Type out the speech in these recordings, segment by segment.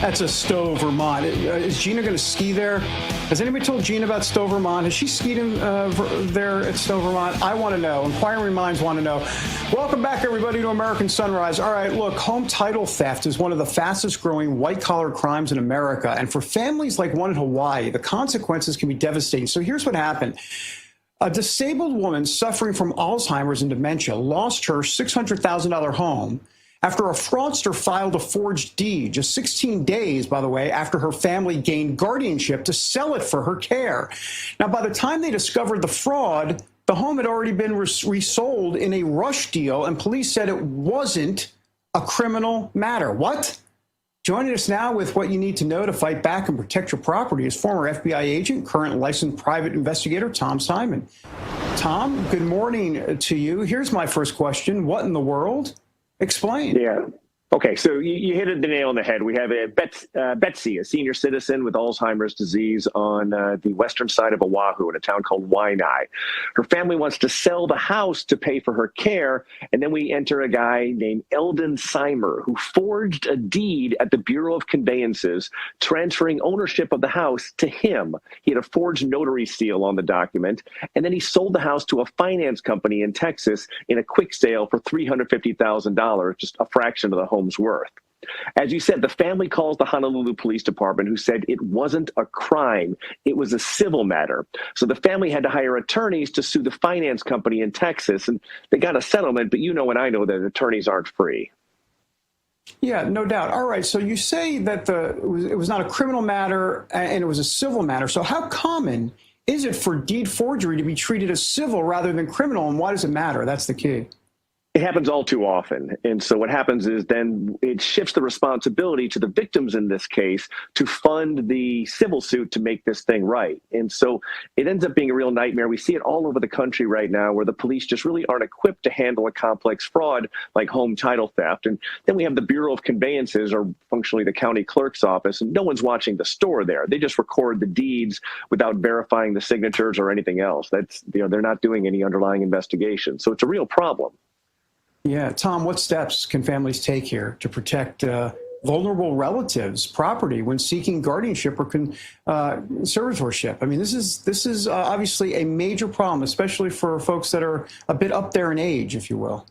That's a Stowe, Vermont. Is Gina going to ski there? Has anybody told Gina about Stowe, Vermont? Has she skied there at Stowe, Vermont? I want to know. Inquiring minds want to know. Welcome back, everybody, to American Sunrise. All right, look, home title theft is one of the fastest growing white-collar crimes in America. And for families like one in Hawaii, the consequences can be devastating. So here's what happened. A disabled woman suffering from Alzheimer's and dementia lost her $600,000 home after a fraudster filed a forged deed, just 16 days, by the way, after her family gained guardianship to sell it for her care. Now, by the time they discovered the fraud, the home had already been resold in a rush deal, and police said it wasn't a criminal matter. What? Joining us now with what you need to know to fight back and protect your property is former FBI agent, current licensed private investigator, Tom Simon. Tom, good morning to you. Here's my first question. What in the world? Explain. Yeah. Okay, so you hit the nail on the head. We have Betsy, a senior citizen with Alzheimer's disease on the western side of Oahu in a town called Waianae. Her family wants to sell the house to pay for her care, and then we enter a guy named Eldon Simer, who forged a deed at the Bureau of Conveyances, transferring ownership of the house to him. He had a forged notary seal on the document, and then he sold the house to a finance company in Texas in a quick sale for $350,000, just a fraction of the home's worth. As you said, the family calls the Honolulu Police Department, who said it wasn't a crime. It was a civil matter. So the family had to hire attorneys to sue the finance company in Texas, and they got a settlement, but you know and I know that attorneys aren't free. Yeah, no doubt. All right, so you say that it was not a criminal matter and it was a civil matter. So how common is it for deed forgery to be treated as civil rather than criminal, and why does it matter? That's the key. It happens all too often. And so what happens is then it shifts the responsibility to the victims in this case to fund the civil suit to make this thing right. And so it ends up being a real nightmare. We see it all over the country right now where the police just really aren't equipped to handle a complex fraud like home title theft. And then we have the Bureau of Conveyances, or functionally the county clerk's office, and no one's watching the store there. They just record the deeds without verifying the signatures or anything else. That's, they're not doing any underlying investigation. So it's a real problem. Yeah. Tom, what steps can families take here to protect vulnerable relatives' property when seeking guardianship or conservatorship? I mean, this is obviously a major problem, especially for folks that are a bit up there in age, if you will.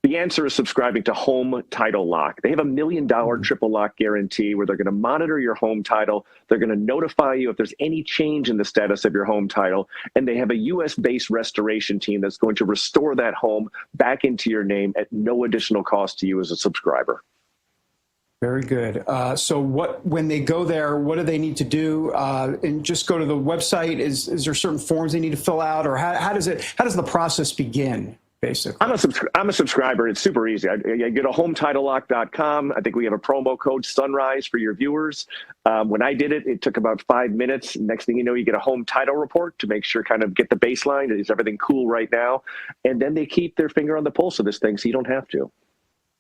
The answer is subscribing to Home Title Lock. They have $1 million triple lock guarantee where they're going to monitor your home title. They're going to notify you if there's any change in the status of your home title. And they have a U.S.-based restoration team that's going to restore that home back into your name at no additional cost to you as a subscriber. Very good. So when they go there, what do they need to do? And just go to the website. Is there certain forms they need to fill out, or how does the process begin? Basically, I'm a subscriber. It's super easy. I go to HometitleLock.com. I think we have a promo code Sunrise for your viewers. When I did it, it took about 5 minutes. Next thing you know, you get a home title report to make sure, kind of get the baseline. Is everything cool right now? And then they keep their finger on the pulse of this thing, so you don't have to.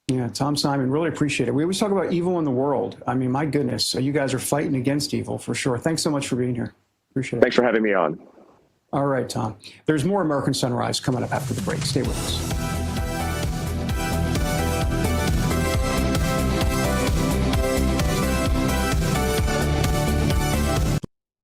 Yeah, Tom Simon, really appreciate it. We always talk about evil in the world. I mean, my goodness, you guys are fighting against evil for sure. Thanks so much for being here. Appreciate it. Thanks for having me on. All right, Tom. There's more American Sunrise coming up after the break. Stay with us.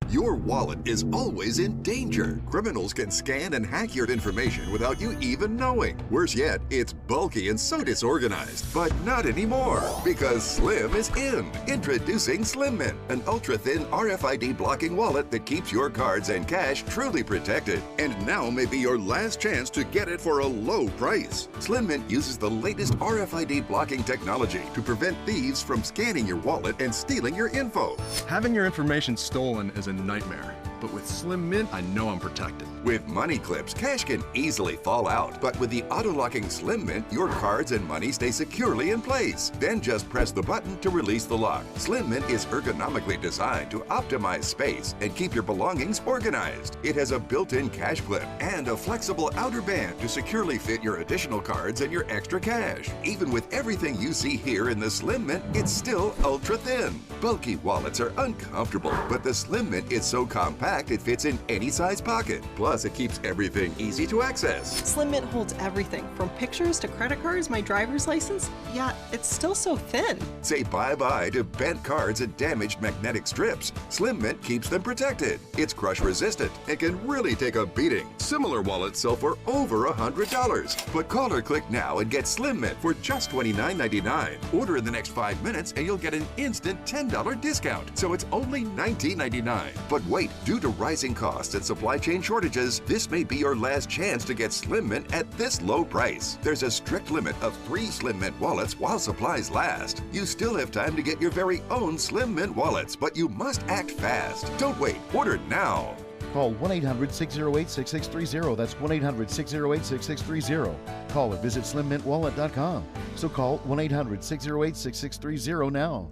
Your wallet is always in danger. Criminals can scan and hack your information without you even knowing. Worse yet, it's bulky and so disorganized. But not anymore, because Slim is in. Introducing Slim Mint, an ultra-thin RFID blocking wallet that keeps your cards and cash truly protected. And now may be your last chance to get it for a low price. Slim Mint uses the latest RFID blocking technology to prevent thieves from scanning your wallet and stealing your info. Having your information stolen is a nightmare, but with Slim Mint, I know I'm protected. With money clips, cash can easily fall out, but with the auto-locking Slim Mint, your cards and money stay securely in place. Then just press the button to release the lock. Slim Mint is ergonomically designed to optimize space and keep your belongings organized. It has a built-in cash clip and a flexible outer band to securely fit your additional cards and your extra cash. Even with everything you see here in the Slim Mint, it's still ultra-thin. Bulky wallets are uncomfortable, but the Slim Mint is so compact fact, it fits in any size pocket. Plus, it keeps everything easy to access. Slim Mint holds everything from pictures to credit cards, my driver's license. Yeah, it's still so thin. Say bye-bye to bent cards and damaged magnetic strips. Slim Mint keeps them protected. It's crush-resistant and can really take a beating. Similar wallets sell for over $100. But call or click now and get Slim Mint for just $29.99. Order in the next 5 minutes and you'll get an instant $10 discount. So it's only $19.99. But wait, due to rising costs and supply chain shortages, this may be your last chance to get Slim Mint at this low price. There's a strict limit of 3 Slim Mint wallets while supplies last. You still have time to get your very own Slim Mint wallets, but you must act fast. Don't wait. Order now. Call 1-800-608-6630. That's 1-800-608-6630. Call or visit slimmintwallet.com. So call 1-800-608-6630 now.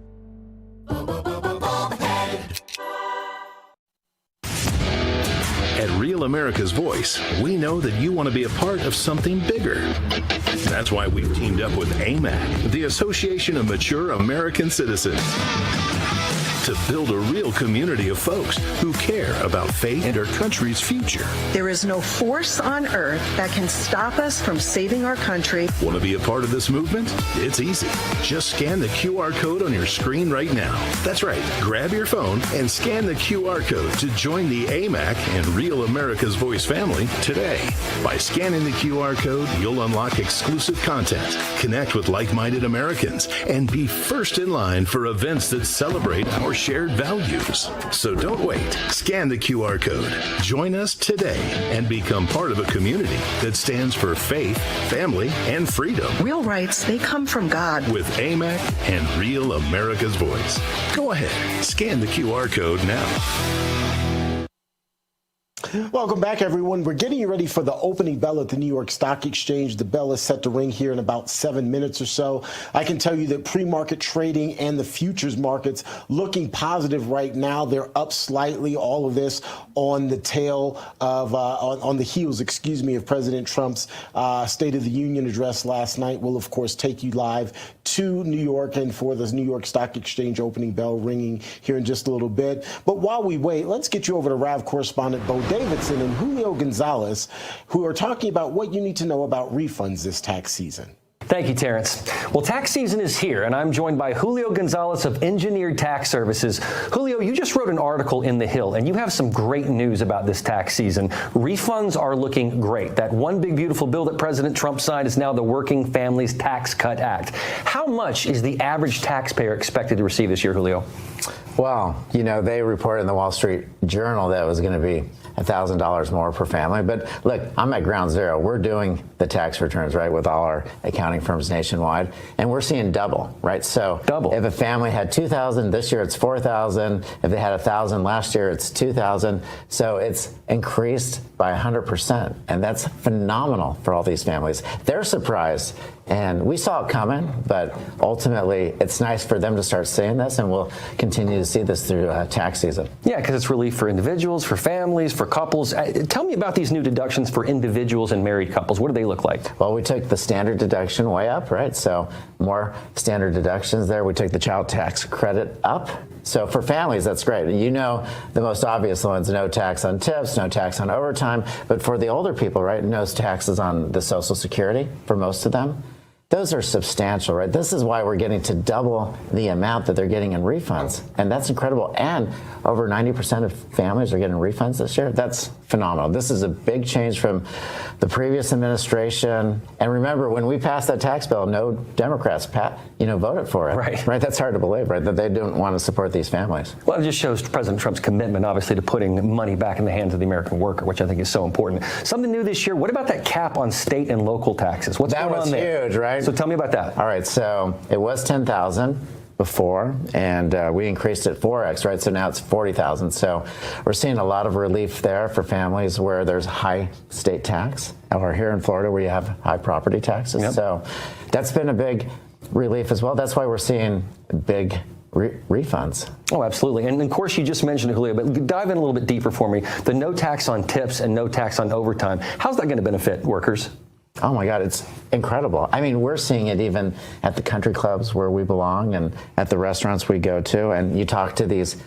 At Real America's Voice, we know that you want to be a part of something bigger. That's why we've teamed up with AMAC, the Association of Mature American Citizens, to build a real community of folks who care about faith and our country's future. There is no force on earth that can stop us from saving our country. Want to be a part of this movement? It's easy. Just scan the QR code on your screen right now. That's right. Grab your phone and scan the QR code to join the AMAC and Real America's Voice family today. By scanning the QR code, you'll unlock exclusive content, connect with like-minded Americans, and be first in line for events that celebrate our shared values. So don't wait. Scan the QR code. Join us today and become part of a community that stands for faith, family, and freedom. Real rights, they come from God. With AMAC and Real America's Voice. Go ahead. Scan the QR code now. Welcome back, everyone. We're getting you ready for the opening bell at the New York Stock Exchange. The bell is set to ring here in about 7 minutes or so. I can tell you that pre-market trading and the futures markets looking positive right now. They're up slightly. All of this on the tail of, on the heels, of President Trump's State of the Union address last night. We'll, of course, take you live to New York and for the New York Stock Exchange opening bell ringing here in just a little bit. But while we wait, let's get you over to RAV correspondent Bo Davidson and Julio Gonzalez, who are talking about what you need to know about refunds this tax season. Thank you, Terrence. Well, tax season is here, and I'm joined by Julio Gonzalez of Engineered Tax Services. Julio, you just wrote an article in The Hill, and you have some great news about this tax season. Refunds are looking great. That one big, beautiful bill that President Trump signed is now the Working Families Tax Cut Act. How much is the average taxpayer expected to receive this year, Julio? Well, you know, they reported in the Wall Street Journal that it was going to be $1,000 more per family. But look, I'm at ground zero. We're doing the tax returns, right, with all our accounting firms nationwide, and we're seeing double, right? So double. If a family had $2,000 this year, it's $4,000. If they had $1,000 last year, it's $2,000. So it's increased by 100%, and that's phenomenal for all these families. They're surprised, and we saw it coming, but ultimately it's nice for them to start seeing this, and we'll continue to see this through tax season. Yeah, because it's relief for individuals, for families, for couples. Tell me about these new deductions for individuals and married couples. What do they look like? Well, we took the standard deduction way up, right? So more standard deductions there. We took the child tax credit up. So for families, that's great. You know, the most obvious ones, no tax on tips, no tax on overtime. But for the older people, right, no taxes on the Social Security for most of them. Those are substantial, right? This is why we're getting to double the amount that they're getting in refunds. And that's incredible. And over 90% of families are getting refunds this year. That's phenomenal. This is a big change from the previous administration. And remember, when we passed that tax bill, no Democrats, voted for it. Right? That's hard to believe, right? That they don't want to support these families. Well, it just shows President Trump's commitment, obviously, to putting money back in the hands of the American worker, which I think is so important. Something new this year. What about that cap on state and local taxes? What's going on there? That was huge, right? So tell me about that. All right, so it was $10,000 before, and we increased it 4x, right? So now it's $40,000. So we're seeing a lot of relief there for families where there's high state tax, or here in Florida where you have high property taxes. Yep. So that's been a big relief as well. That's why we're seeing big refunds. Oh, absolutely. And of course, you just mentioned it, Julio, but dive in a little bit deeper for me. The no tax on tips and no tax on overtime. How's that going to benefit workers? Oh my God, it's incredible. I mean, we're seeing it even at the country clubs where we belong and at the restaurants we go to. And you talk to these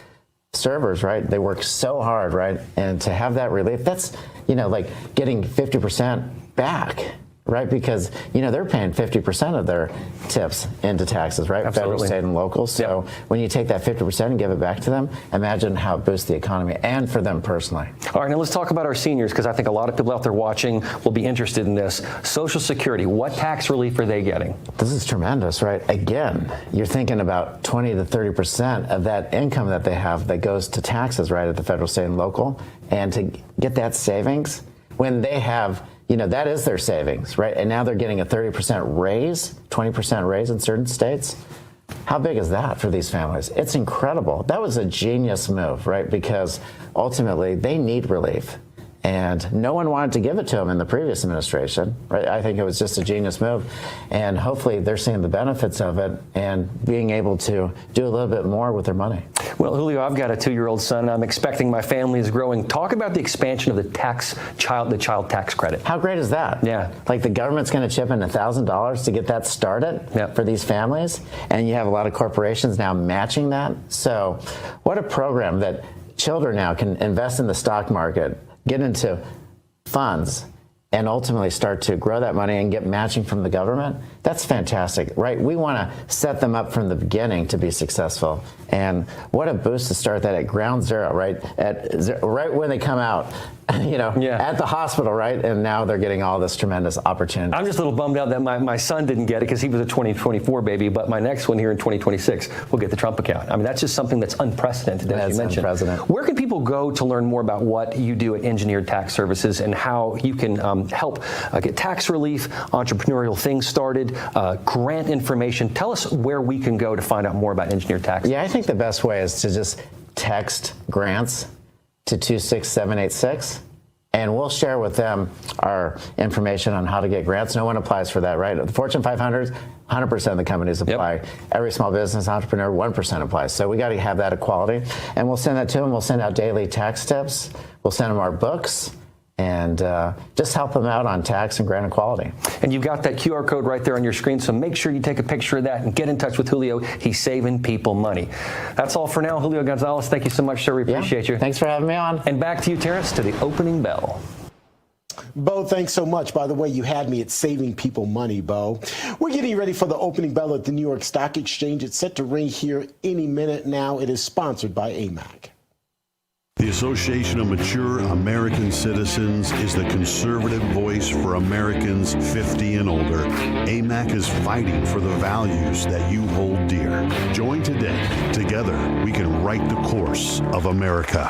servers, right? They work so hard, right? And to have that relief, that's, like getting 50% back, right? Because, they're paying 50% of their tips into taxes, right? Absolutely. Federal, state, and local. So when you take that 50% and give it back to them, imagine how it boosts the economy and for them personally. All right, now let's talk about our seniors, because I think a lot of people out there watching will be interested in this. Social Security, what tax relief are they getting? This is tremendous, right? Again, you're thinking about 20 to 30% of that income that they have that goes to taxes, right, at the federal, state, and local. And to get that savings, when they have, that is their savings, right? And now they're getting a 30% raise, 20% raise in certain states. How big is that for these families? It's incredible. That was a genius move, right? Because ultimately they need relief. And no one wanted to give it to them in the previous administration, right? I think it was just a genius move. And hopefully they're seeing the benefits of it and being able to do a little bit more with their money. Well, Julio, I've got a 2-year-old son. I'm expecting my family is growing. Talk about the expansion of the child tax credit. How great is that? Yeah. Like the government's going to chip in $1,000 to get that started for these families. And you have a lot of corporations now matching that. So what a program that children now can invest in the stock market, get into funds, and ultimately start to grow that money and get matching from the government. That's fantastic, right? We want to set them up from the beginning to be successful. And what a boost to start that at ground zero, right? Right when they come out, at the hospital, right? And now they're getting all this tremendous opportunity. I'm just a little bummed out that my son didn't get it because he was a 2024 baby, but my next one here in 2026 will get the Trump account. I mean, that's just something that's unprecedented, as you mentioned. Unprecedented. Where can people go to learn more about what you do at Engineered Tax Services and how you can help get tax relief, entrepreneurial things started, grant information? Tell us where we can go to find out more about Engineered Tax. Yeah, I think the best way is to just text grants to 26786, and we'll share with them our information on how to get grants. No one applies for that, right? The Fortune 500, 100% of the companies apply. Every small business entrepreneur, 1% applies. So we got to have that equality, and we'll send that to them. We'll send out daily tax tips. We'll send them our books, and just help them out on tax and grant equality. And you've got that QR code right there on your screen, so make sure you take a picture of that and get in touch with Julio. He's saving people money. That's all for now. Julio Gonzalez, thank you so much, sir. We appreciate you. Thanks for having me on. And back to you, Terrence, to the opening bell. Bo, thanks so much. By the way, you had me at saving people money, Bo. We're getting ready for the opening bell at the New York Stock Exchange. It's set to ring here any minute now. It is sponsored by AMAC. The Association of Mature American Citizens is the conservative voice for Americans 50 and older. AMAC is fighting for the values that you hold dear. Join today. Together, we can write the course of America.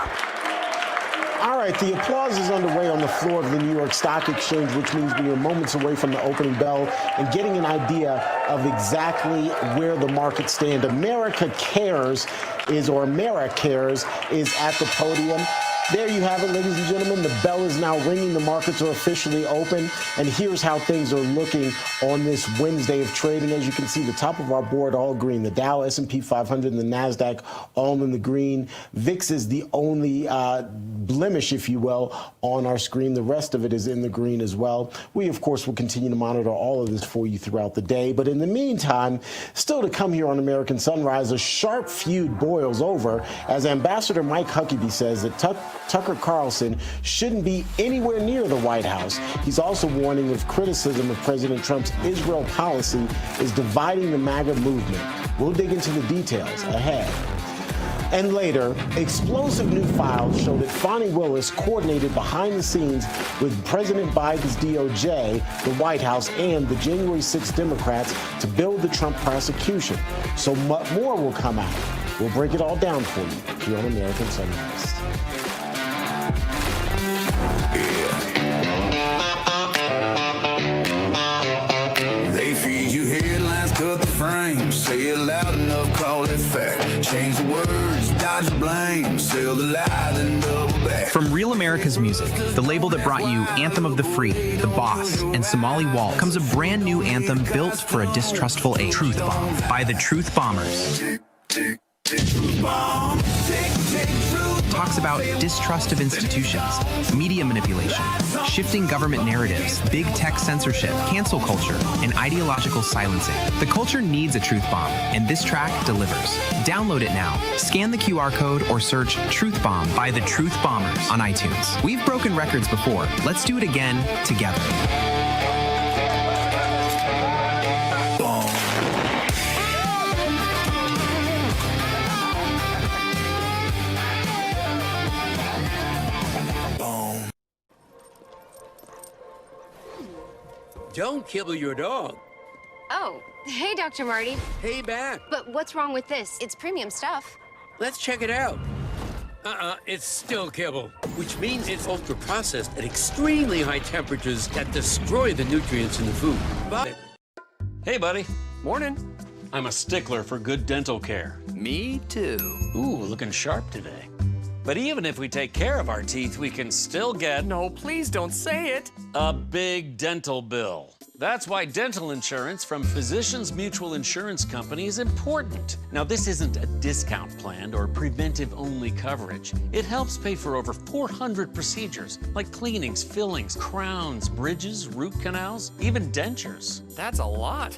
All right, the applause is underway on the floor of the New York Stock Exchange, which means we are moments away from the opening bell and getting an idea of exactly where the markets stand. America Cares is at the podium. There you have it, ladies and gentlemen. The bell is now ringing. The markets are officially open. And here's how things are looking on this Wednesday of trading. As you can see, the top of our board all green. The Dow, S&P 500, and the NASDAQ all in the green. VIX is the only blemish, if you will, on our screen. The rest of it is in the green as well. We, of course, will continue to monitor all of this for you throughout the day. But in the meantime, still to come here on American Sunrise, a sharp feud boils over as Ambassador Mike Huckabee says that Tucker Carlson shouldn't be anywhere near the White House. He's also warning of criticism of President Trump's Israel policy is dividing the MAGA movement. We'll dig into the details ahead. And later, explosive new files show that Fani Willis coordinated behind the scenes with President Biden's DOJ, the White House, and the January 6th Democrats to build the Trump prosecution. So much more will come out. We'll break it all down for you here on American Sunrise. They feed you headlines, cut the frame, say it loud enough, call it fact. Change the words, dodge the blame, sell the lie, then double back. From Real America's Music, the label that brought you Anthem of the Free, The Boss, and Somali Waltz, comes a brand new anthem built for a distrustful age. Truth Bomb by the Truth Bombers. Truth bomb, tick, tick, truth talks about distrust of institutions, media manipulation, shifting government narratives, big tech censorship, cancel culture, and ideological silencing. The culture needs a truth bomb, and this track delivers. Download it now. Scan the QR code or search Truth Bomb by the Truth Bombers on iTunes. We've broken records before. Let's do it again together. Don't kibble your dog. Oh, hey, Dr. Marty. Hey, back. But what's wrong with this? It's premium stuff. Let's check it out. It's still kibble, which means it's ultra-processed at extremely high temperatures that destroy the nutrients in the food. But Hey, buddy. Morning. I'm a stickler for good dental care. Me too. Ooh, looking sharp today. But even if we take care of our teeth, we can still get... No, please don't say it. A big dental bill. That's why dental insurance from Physicians Mutual Insurance Company is important. Now, this isn't a discount plan or preventive-only coverage. It helps pay for over 400 procedures, like cleanings, fillings, crowns, bridges, root canals, even dentures. That's a lot.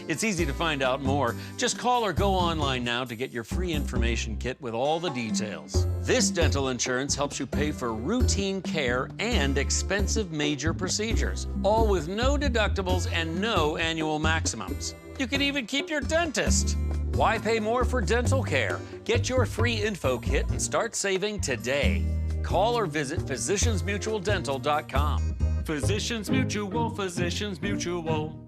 It's easy to find out more. Just call or go online now to get your free information kit with all the details. This dental insurance helps you pay for routine care and expensive major procedures, all with no deductibles and no annual maximums. You can even keep your dentist. Why pay more for dental care? Get your free info kit and start saving today. Call or visit physiciansmutualdental.com. Physicians Mutual, Physicians Mutual.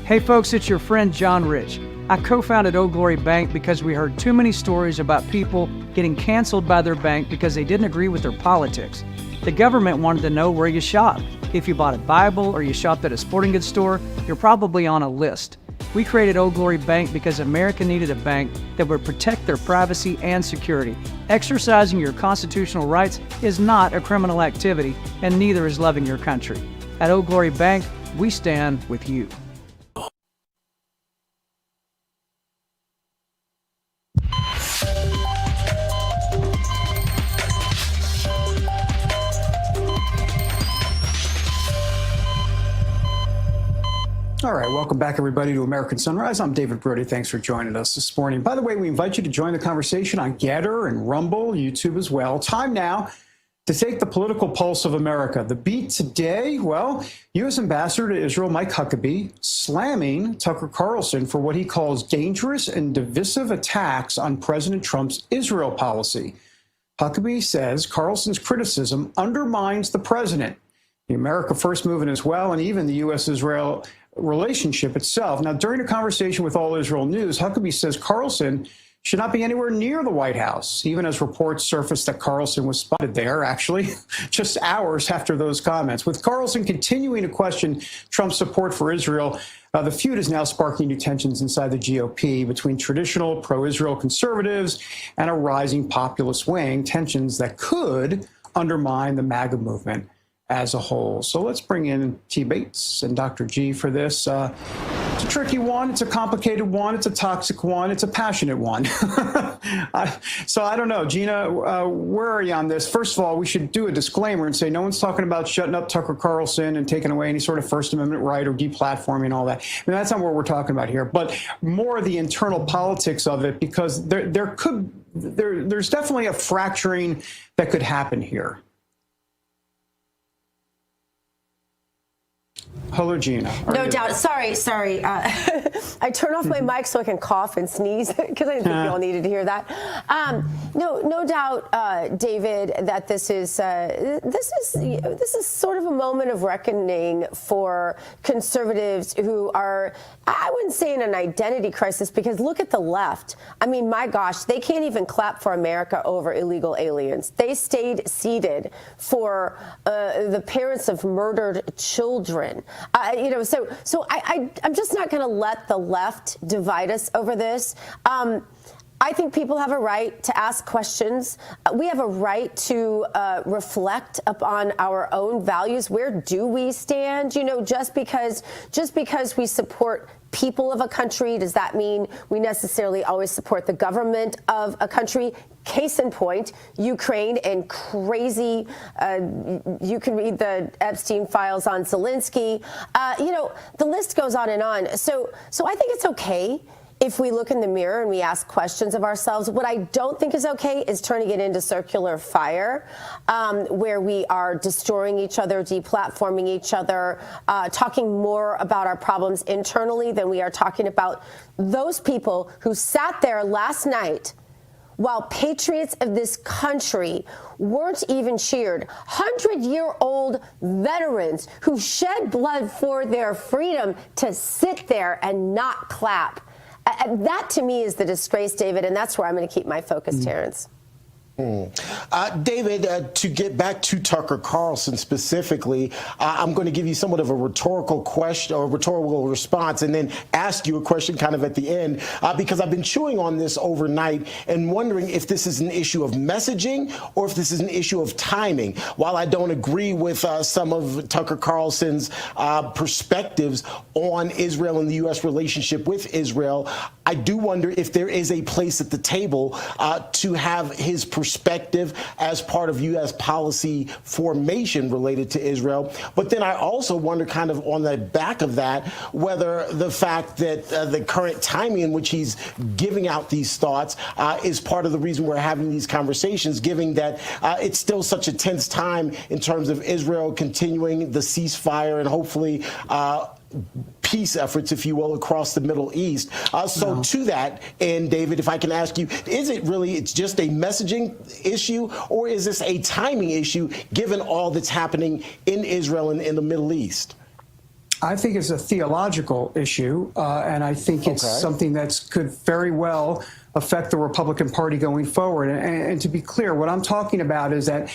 Hey folks, it's your friend John Rich. I co-founded Old Glory Bank because we heard too many stories about people getting canceled by their bank because they didn't agree with their politics. The government wanted to know where you shop. If you bought a Bible or you shopped at a sporting goods store, you're probably on a list. We created Old Glory Bank because America needed a bank that would protect their privacy and security. Exercising your constitutional rights is not a criminal activity, and neither is loving your country. At Old Glory Bank, we stand with you. All right, welcome back, everybody, to American Sunrise. I'm David Brody. Thanks for joining us this morning. By the way, we invite you to join the conversation on Getter and Rumble, YouTube as well. Time now to take the political pulse of America. The beat today, well, U.S. Ambassador to Israel Mike Huckabee slamming Tucker Carlson for what he calls dangerous and divisive attacks on President Trump's Israel policy. Huckabee says Carlson's criticism undermines the president, the America First movement as well, and even the U.S.-Israel relationship itself. Now, during a conversation with All Israel News, Huckabee says Carlson should not be anywhere near the White House, even as reports surfaced that Carlson was spotted there, actually, just hours after those comments. With Carlson continuing to question Trump's support for Israel, the feud is now sparking new tensions inside the GOP between traditional pro-Israel conservatives and a rising populist wing, tensions that could undermine the MAGA movement as a whole. So let's bring in T. Bates and Dr. G for this. It's a tricky one. It's a complicated one. It's a toxic one. It's a passionate one. So I don't know. Gina, where are you on this? First of all, we should do a disclaimer and say no one's talking about shutting up Tucker Carlson and taking away any sort of First Amendment right or deplatforming and all that. I mean, that's not what we're talking about here, but more the internal politics of it, because there's definitely a fracturing that could happen here. Hello, Gina. No doubt. Sorry. I turned off my mic so I can cough and sneeze because I didn't think you all needed to hear that. No doubt, David, that this is sort of a moment of reckoning for conservatives who are, I wouldn't say in an identity crisis, because look at the left. I mean, my gosh, they can't even clap for America over illegal aliens. They stayed seated for the parents of murdered children. So I'm just not going to let the left divide us over this. I think people have a right to ask questions. We have a right to reflect upon our own values. Where do we stand? You know, just because we support people of a country, does that mean we necessarily always support the government of a country? Case in point, Ukraine and crazy, you can read the Epstein files on Zelensky. You know, the list goes on and on. So I think it's okay if we look in the mirror and we ask questions of ourselves. What I don't think is okay is turning it into circular fire, where we are destroying each other, deplatforming each other, talking more about our problems internally than we are talking about those people who sat there last night while patriots of this country weren't even cheered. 100-year-old veterans who shed blood for their freedom to sit there and not clap. That, to me, is the disgrace, David, and that's where I'm going to keep my focus, Terrence. David, to get back to Tucker Carlson specifically, I'm going to give you somewhat of a rhetorical question or rhetorical response and then ask you a question kind of at the end, because I've been chewing on this overnight and wondering if this is an issue of messaging or if this is an issue of timing. While I don't agree with some of Tucker Carlson's perspectives on Israel and the U.S. relationship with Israel, I do wonder if there is a place at the table to have his perspective as part of U.S. policy formation related to Israel. But then I also wonder, kind of on the back of that, whether the fact that the current timing in which he's giving out these thoughts is part of the reason we're having these conversations, given that it's still such a tense time in terms of Israel continuing the ceasefire and hopefully peace efforts, if you will, across the Middle East. So to that, and David, if I can ask you, is it really, it's just a messaging issue, or is this a timing issue given all that's happening in Israel and in the Middle East? I think it's a theological issue, and I think it's something that could very well affect the Republican Party going forward. And to be clear, what I'm talking about is that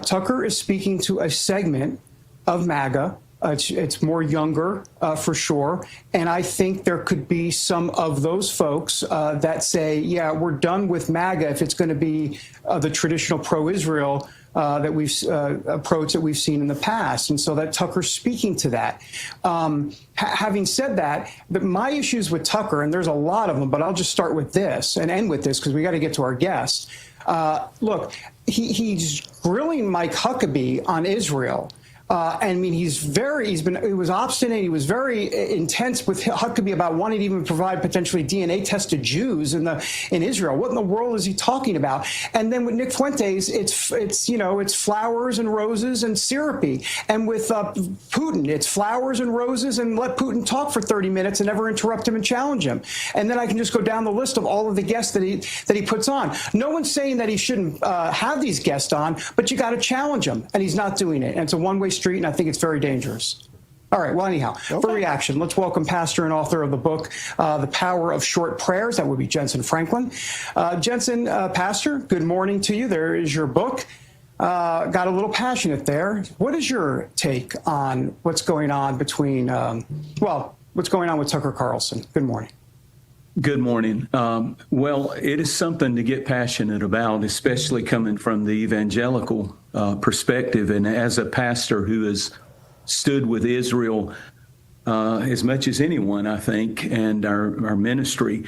Tucker is speaking to a segment of MAGA. It's more younger, for sure. And I think there could be some of those folks that say, yeah, we're done with MAGA if it's going to be the traditional pro-Israel that we've approach that we've seen in the past. And so that Tucker's speaking to that. Having said that, my issues with Tucker, and there's a lot of them, but I'll just start with this and end with this because we got to get to our guest. Look, he's grilling Mike Huckabee on Israel. I mean, he was obstinate. He was very intense with Huckabee about wanting to even provide potentially DNA tests to Jews in Israel. What in the world is he talking about? And then with Nick Fuentes, it's flowers and roses and syrupy. And with Putin, it's flowers and roses and let Putin talk for 30 minutes and never interrupt him and challenge him. And then I can just go down the list of all of the guests that he puts on. No one's saying that he shouldn't have these guests on, but you got to challenge him, and he's not doing it. And it's a one-way street, and I think it's very dangerous. All right, well, anyhow, for reaction, let's welcome pastor and author of the book, The Power of Short Prayers. That would be Jensen Franklin. Jensen, pastor, good morning to you. There is your book. Got a little passionate there. What is your take on what's going on between, what's going on with Tucker Carlson? Good morning. Good morning. Well, it is something to get passionate about, especially coming from the evangelical perspective. And as a pastor who has stood with Israel as much as anyone, I think, and our ministry,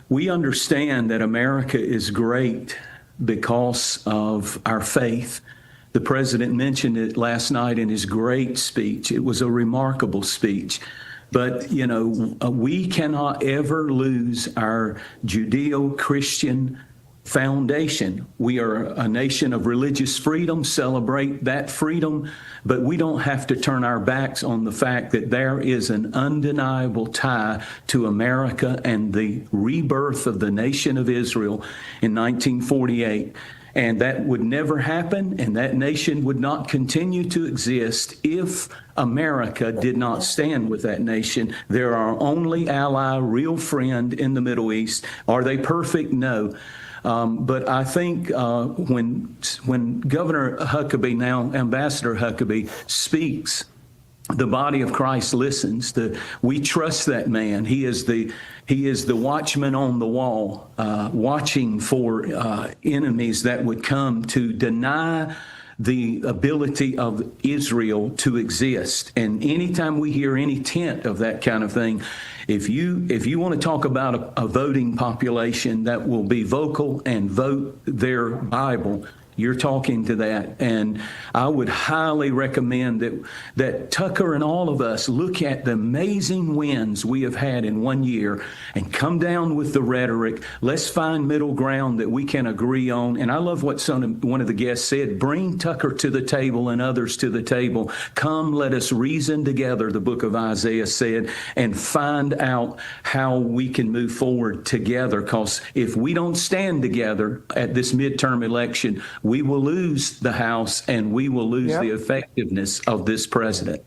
we understand that America is great because of our faith. The president mentioned it last night in his great speech. It was a remarkable speech. But, you know, we cannot ever lose our Judeo-Christian foundation. We are a nation of religious freedom, celebrate that freedom, but we don't have to turn our backs on the fact that there is an undeniable tie to America and the rebirth of the nation of Israel in 1948. And that would never happen, and that nation would not continue to exist if America did not stand with that nation. They're our only ally, real friend in the Middle East. Are they perfect? No. But I think when Governor Huckabee, now Ambassador Huckabee, speaks the body of Christ listens. We trust that man. He is the watchman on the wall, watching for enemies that would come to deny the ability of Israel to exist. And anytime we hear any tint of that kind of thing, if you want to talk about a voting population that will be vocal and vote their Bible, you're talking to that. And I would highly recommend that Tucker and all of us look at the amazing wins we have had in 1 year and come down with the rhetoric. Let's find middle ground that we can agree on. And I love what one of the guests said, bring Tucker to the table and others to the table. Come, let us reason together, the book of Isaiah said, and find out how we can move forward together. Because if we don't stand together at this midterm election, we will lose the House and we will lose the effectiveness of this president.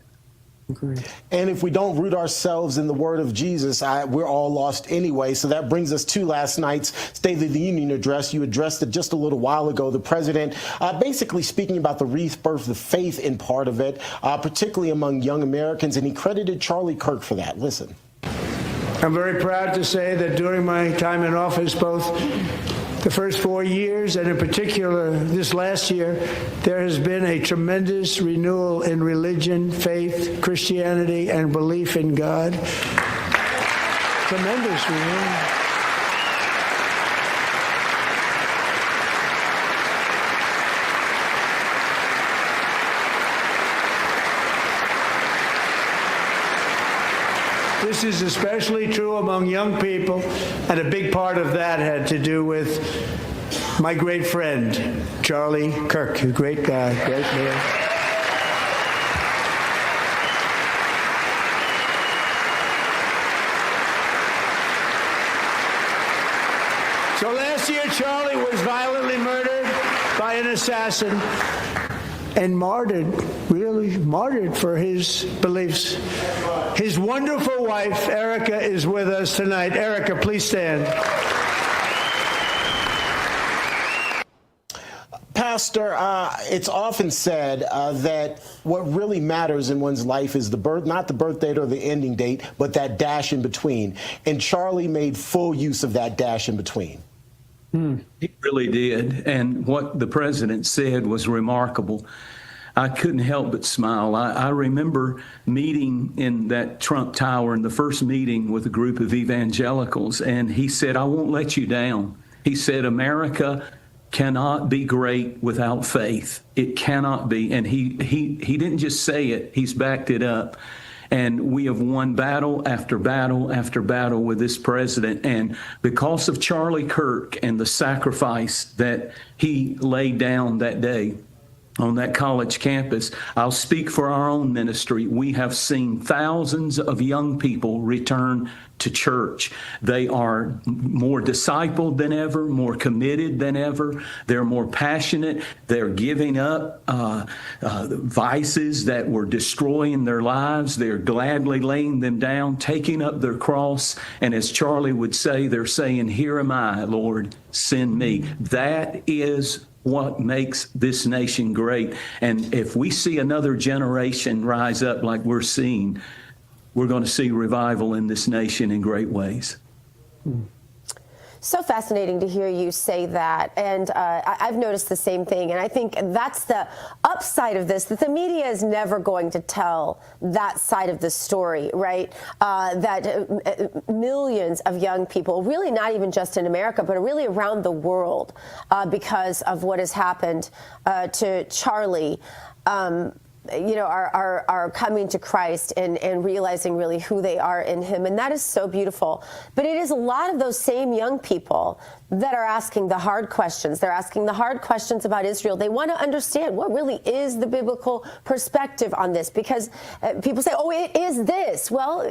And if we don't root ourselves in the word of Jesus, we're all lost anyway. So that brings us to last night's State of the Union address. You addressed it just a little while ago. The president basically speaking about the rebirth of faith in part of it, particularly among young Americans, and he credited Charlie Kirk for that. Listen. I'm very proud to say that during my time in office, both the first 4 years and in particular this last year, there has been a tremendous renewal in religion, faith, Christianity, and belief in God. Tremendous renewal. This is especially true among young people, and a big part of that had to do with my great friend, Charlie Kirk, a great guy, great man. So last year, Charlie was violently murdered by an assassin and martyred, really martyred for his beliefs. His wonderful wife, Erica, is with us tonight. Erica, please stand. Pastor, it's often said that what really matters in one's life is the birth, not the birth date or the ending date, but that dash in between. And Charlie made full use of that dash in between. He really did. And what the president said was remarkable. I couldn't help but smile. I remember meeting in that Trump Tower in the first meeting with a group of evangelicals, and he said, I won't let you down. He said, America cannot be great without faith. It cannot be. And he didn't just say it, he's backed it up. And we have won battle after battle after battle with this president. And because of Charlie Kirk and the sacrifice that he laid down that day on that college campus, I'll speak for our own ministry. We have seen thousands of young people return to church. They are more discipled than ever, more committed than ever. They're more passionate. They're giving up vices that were destroying their lives. They're gladly laying them down, taking up their cross. And as Charlie would say, they're saying, here am I, Lord, send me. That is what makes this nation great. And if we see another generation rise up like we're seeing, we're going to see revival in this nation in great ways. So fascinating to hear you say that. And I've noticed the same thing. And I think that's the upside of this, that the media is never going to tell that side of the story, right? That millions of young people, really not even just in America, but really around the world, because of what has happened to Charlie, are coming to Christ and realizing really who they are in him. And that is so beautiful. But it is a lot of those same young people that are asking the hard questions. They're asking the hard questions about Israel. They want to understand what really is the biblical perspective on this, because people say, oh, it is this. Well,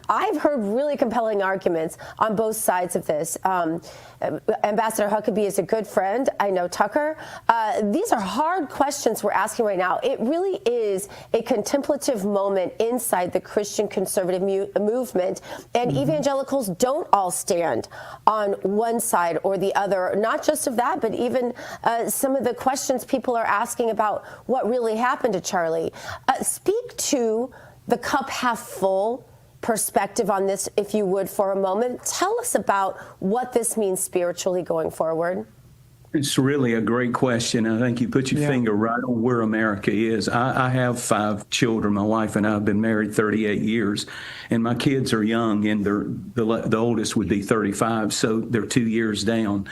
I've heard really compelling arguments on both sides of this. Ambassador Huckabee is a good friend. I know Tucker. These are hard questions we're asking right now. It really really is a contemplative moment inside the Christian conservative movement, and evangelicals don't all stand on one side or the other, not just of that, but even some of the questions people are asking about what really happened to Charlie. Speak to the cup half full perspective on this, if you would, for a moment. Tell us about what this means spiritually going forward. It's really a great question. I think you put your finger right on where America is. I have 5 children. My wife and I have been married 38 years, and my kids are young, and the oldest would be 35, so they're 2 years down.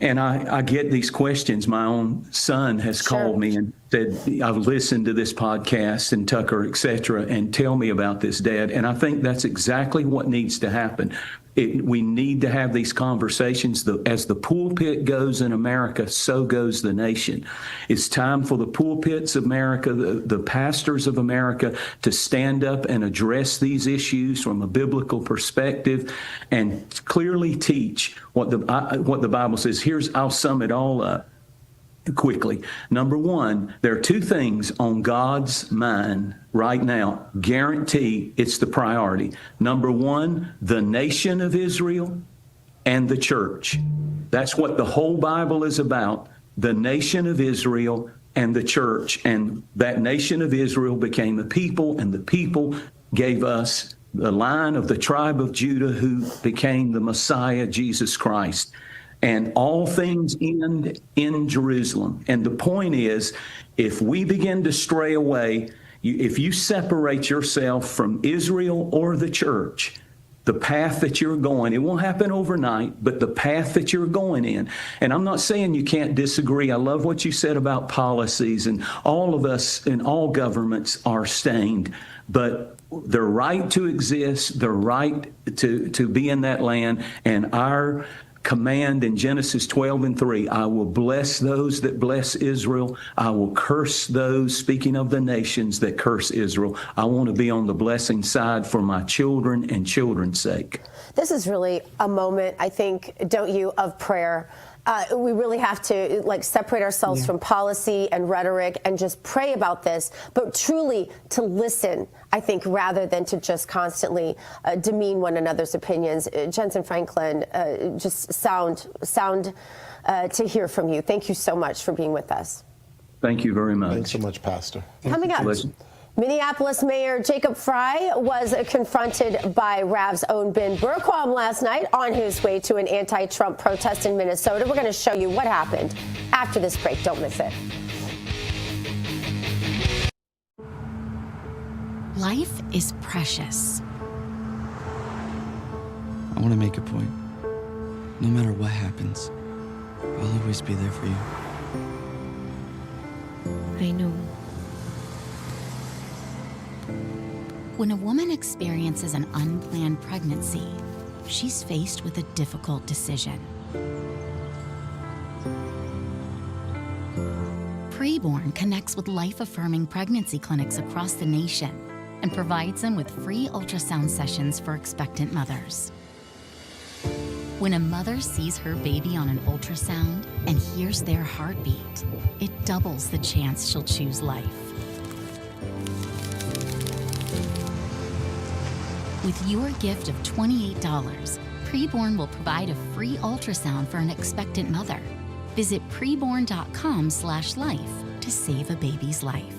And I get these questions. My own son has called me and said, I've listened to this podcast and Tucker, et cetera, and tell me about this, Dad. And I think that's exactly what needs to happen. We need to have these conversations. As the pulpit goes in America, so goes the nation. It's time for the pulpits of America, the pastors of America, to stand up and address these issues from a biblical perspective and clearly teach what the Bible says. I'll sum it all up quickly. Number one, there are 2 things on God's mind right now. Guarantee it's the priority. Number one, the nation of Israel and the church. That's what the whole Bible is about, the nation of Israel and the church. And that nation of Israel became a people, and the people gave us the line of the tribe of Judah, who became the Messiah, Jesus Christ. And all things end in Jerusalem. And the point is, if we begin to stray away, if you separate yourself from Israel or the church, the path that you're going, it won't happen overnight, but the path that you're going in. And I'm not saying you can't disagree. I love what you said about policies, and all of us in all governments are stained, but their right to exist, their right to be in that land, and our command in Genesis 12:3, I will bless those that bless Israel. I will curse those, speaking of the nations, that curse Israel. I want to be on the blessing side for my children and children's sake. This is really a moment, I think, don't you, of prayer. We really have to separate ourselves from policy and rhetoric and just pray about this, but truly to listen, I think, rather than to just constantly demean one another's opinions. Jensen Franklin, just sound to hear from you. Thank you so much for being with us. Thank you very much. Thanks so much, Pastor. Coming up, Minneapolis Mayor Jacob Frey was confronted by Rav's own Ben Berquam last night on his way to an anti-Trump protest in Minnesota. We're going to show you what happened after this break. Don't miss it. Life is precious. I want to make a point. No matter what happens, I'll always be there for you. I know. When a woman experiences an unplanned pregnancy, she's faced with a difficult decision. Preborn connects with life-affirming pregnancy clinics across the nation and provides them with free ultrasound sessions for expectant mothers. When a mother sees her baby on an ultrasound and hears their heartbeat, it doubles the chance she'll choose life. With your gift of $28, Preborn will provide a free ultrasound for an expectant mother. Visit preborn.com/life to save a baby's life.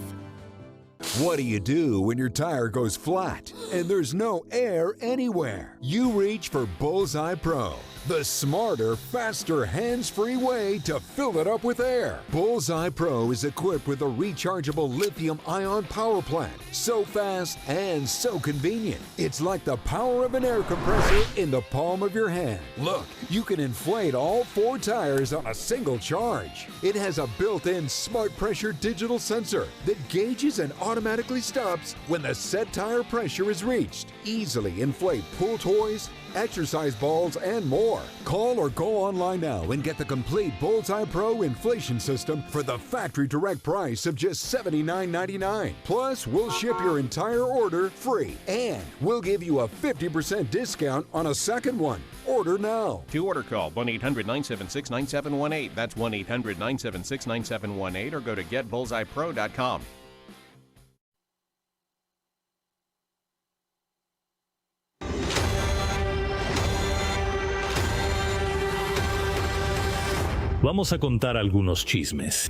What do you do when your tire goes flat and there's no air anywhere? You reach for Bullseye Pro, the smarter, faster, hands-free way to fill it up with air. Bullseye Pro is equipped with a rechargeable lithium-ion power plant. So fast and so convenient. It's like the power of an air compressor in the palm of your hand. Look, you can inflate all 4 tires on a single charge. It has a built-in smart pressure digital sensor that gauges and automatically stops when the set tire pressure is reached. Easily inflate pool toys, exercise balls, and more. Call or go online now and get the complete Bullseye Pro inflation system for the factory direct price of just $79.99. Plus, we'll ship your entire order free, and we'll give you a 50% discount on a second one. Order now. To order, call 1-800-976-9718. That's 1-800-976-9718, or go to getbullseyepro.com. vamos a contar algunos chismes.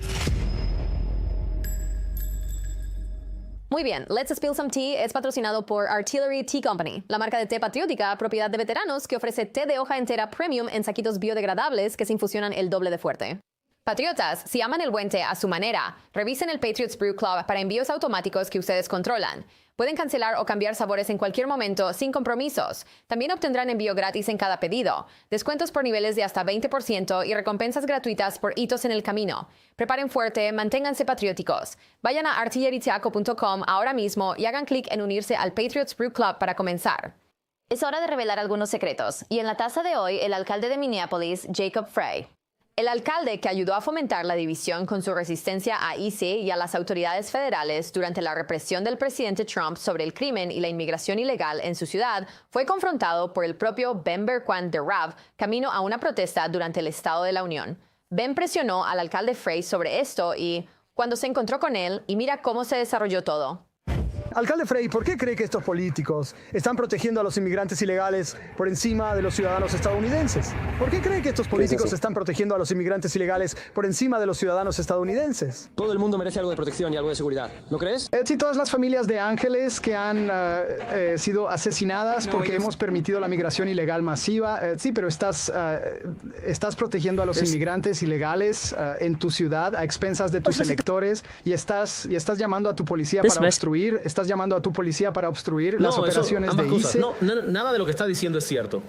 Muy bien, Let's Spill Some Tea es patrocinado por Artillery Tea Company, la marca de té patriótica, propiedad de veteranos, que ofrece té de hoja entera premium en saquitos biodegradables que se infusionan el doble de fuerte. Patriotas, si aman el buen té a su manera, revisen el Patriots Brew Club para envíos automáticos que ustedes controlan. Pueden cancelar o cambiar sabores en cualquier momento sin compromisos. También obtendrán envío gratis en cada pedido, descuentos por niveles de hasta 20% y recompensas gratuitas por hitos en el camino. Preparen fuerte, manténganse patrióticos. Vayan a artilleritiaco.com ahora mismo y hagan clic en unirse al Patriots Brew Club para comenzar. Es hora de revelar algunos secretos, y en la taza de hoy, el alcalde de Minneapolis, Jacob Frey. El alcalde, que ayudó a fomentar la división con su resistencia a ICE y a las autoridades federales durante la represión del presidente Trump sobre el crimen y la inmigración ilegal en su ciudad, fue confrontado por el propio Ben Berquan de Rav camino a una protesta durante el Estado de la Unión. Ben presionó al alcalde Frey sobre esto y, cuando se encontró con él, y mira cómo se desarrolló todo. Alcalde Frey, ¿por qué cree que estos políticos están protegiendo a los inmigrantes ilegales por encima de los ciudadanos estadounidenses? ¿Por qué cree que estos políticos están protegiendo a los inmigrantes ilegales por encima de los ciudadanos estadounidenses? Todo el mundo merece algo de protección y algo de seguridad, ¿no crees? Sí, todas las familias de ángeles que han sido asesinadas porque hemos permitido la migración ilegal masiva. Sí, pero estás protegiendo a los inmigrantes ilegales en tu ciudad a expensas de tus electores y estás llamando a tu policía para obstruir. Estás llamando a tu policía para obstruir las operaciones de ICE. No, nada de lo que está diciendo es cierto.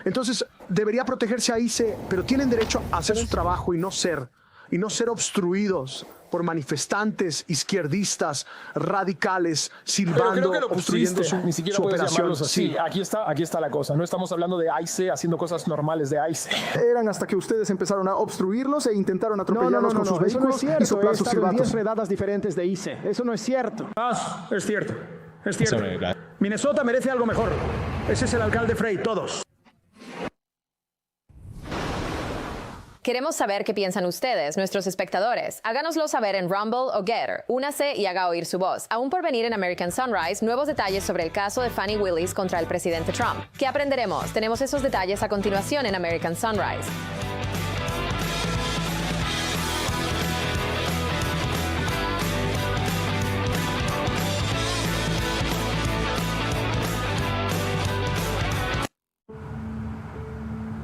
Entonces, debería protegerse a ICE, pero tienen derecho a hacer su trabajo y no ser obstruidos por manifestantes izquierdistas radicales silbando, obstruyendo su operación. Sí, aquí está la cosa. No estamos hablando de ICE haciendo cosas normales de ICE. Eran hasta que ustedes empezaron a obstruirlos e intentaron atropellarlos con sus vehículos y soplar sus silbatos. 10 redadas diferentes de ICE. Eso no es cierto. Es cierto. Minnesota merece algo mejor. Ese es el alcalde Frey, todos. Queremos saber qué piensan ustedes, nuestros espectadores. Háganoslo saber en Rumble o Getter. Únase y haga oír su voz. Aún por venir en American Sunrise, nuevos detalles sobre el caso de Fani Willis contra el presidente Trump. ¿Qué aprenderemos? Tenemos esos detalles a continuación en American Sunrise.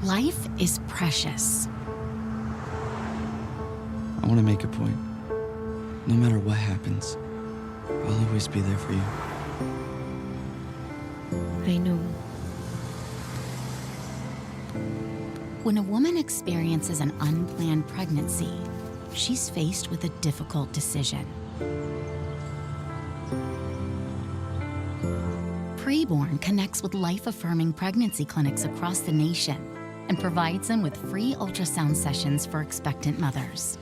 Life is precious. I want to make a point. No matter what happens, I'll always be there for you. I know. When a woman experiences an unplanned pregnancy, she's faced with a difficult decision. Preborn connects with life-affirming pregnancy clinics across the nation and provides them with free ultrasound sessions for expectant mothers.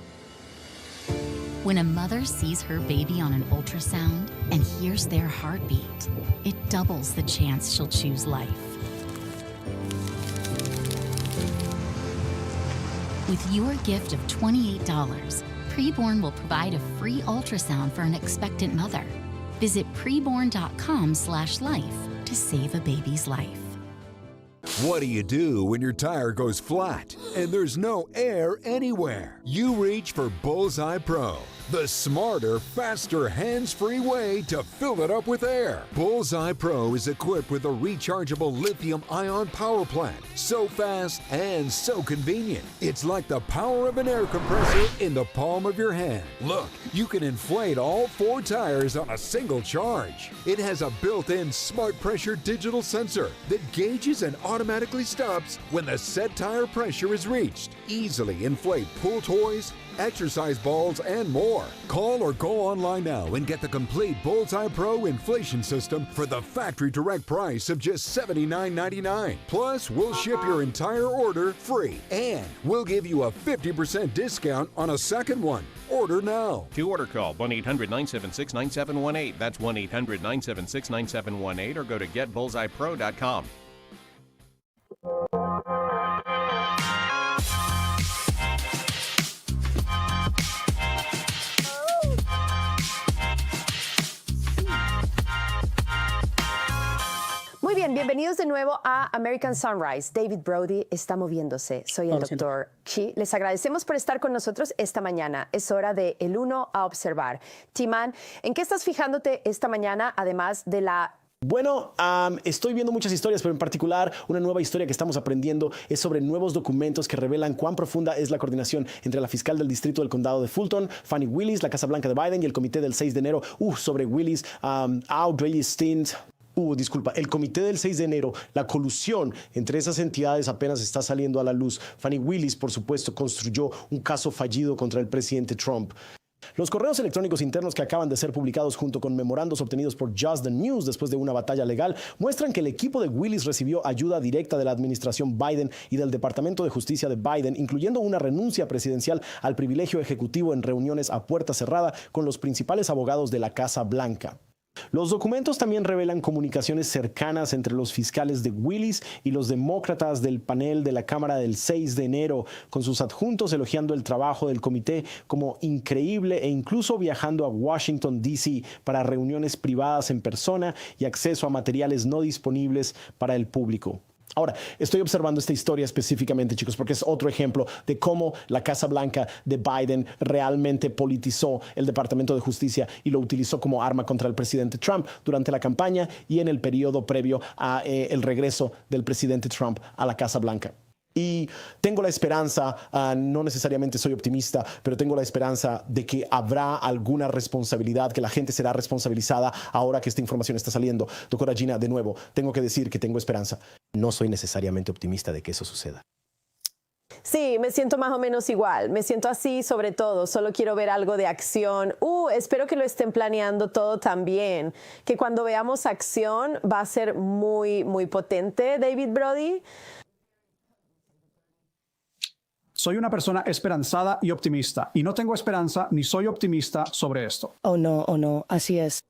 When a mother sees her baby on an ultrasound and hears their heartbeat, it doubles the chance she'll choose life. With your gift of $28, Preborn will provide a free ultrasound for an expectant mother. Visit preborn.com/life to save a baby's life. What do you do when your tire goes flat and there's no air anywhere? You reach for Bullseye Pro, the smarter, faster, hands-free way to fill it up with air. Bullseye Pro is equipped with a rechargeable lithium-ion power plant. So fast and so convenient. It's like the power of an air compressor in the palm of your hand. Look, you can inflate all 4 tires on a single charge. It has a built-in smart pressure digital sensor that gauges and automatically stops when the set tire pressure is reached. Easily inflate pool toys, exercise balls, and more. Call or go online now and get the complete Bullseye Pro inflation system for the factory direct price of just $79.99. Plus, we'll ship your entire order free, and we'll give you a 50% discount on a second one. Order now. To order, call 1-800-976-9718. That's 1-800-976-9718, or go to getbullseyepro.com. Muy bien, bienvenidos de nuevo a American Sunrise. David Brody está moviéndose. Soy el Dr. Chi. Les agradecemos por estar con nosotros esta mañana. Es hora de el uno a observar. Timan, ¿en qué estás fijándote esta mañana, además de la... Bueno, estoy viendo muchas historias, pero en particular una nueva historia que estamos aprendiendo es sobre nuevos documentos que revelan cuán profunda es la coordinación entre la fiscal del distrito del condado de Fulton, Fani Willis, la Casa Blanca de Biden y el comité del 6 de enero sobre Willis, Audrey Stint. El comité del 6 de enero, la colusión entre esas entidades apenas está saliendo a la luz. Fani Willis, por supuesto, construyó un caso fallido contra el presidente Trump. Los correos electrónicos internos que acaban de ser publicados junto con memorandos obtenidos por Just the News después de una batalla legal muestran que el equipo de Willis recibió ayuda directa de la administración Biden y del Departamento de Justicia de Biden, incluyendo una renuncia presidencial al privilegio ejecutivo en reuniones a puerta cerrada con los principales abogados de la Casa Blanca. Los documentos también revelan comunicaciones cercanas entre los fiscales de Willis y los demócratas del panel de la Cámara del 6 de enero, con sus adjuntos elogiando el trabajo del comité como increíble e incluso viajando a Washington, D.C. para reuniones privadas en persona y acceso a materiales no disponibles para el público. Ahora, estoy observando esta historia específicamente, chicos, porque es otro ejemplo de cómo la Casa Blanca de Biden realmente politizó el Departamento de Justicia y lo utilizó como arma contra el presidente Trump durante la campaña y en el periodo previo a el regreso del presidente Trump a la Casa Blanca. Y tengo la esperanza, no necesariamente soy optimista, pero tengo la esperanza de que habrá alguna responsabilidad, que la gente será responsabilizada ahora que esta información está saliendo. Doctora Gina, de nuevo, tengo que decir que tengo esperanza. No soy necesariamente optimista de que eso suceda. Sí, me siento más o menos igual. Me siento así sobre todo. Solo quiero ver algo de acción. Espero que lo estén planeando todo también. Que cuando veamos acción va a ser muy, muy potente, David Brody. Soy una persona esperanzada y optimista, y no tengo esperanza ni soy optimista sobre esto. Oh, no, así es.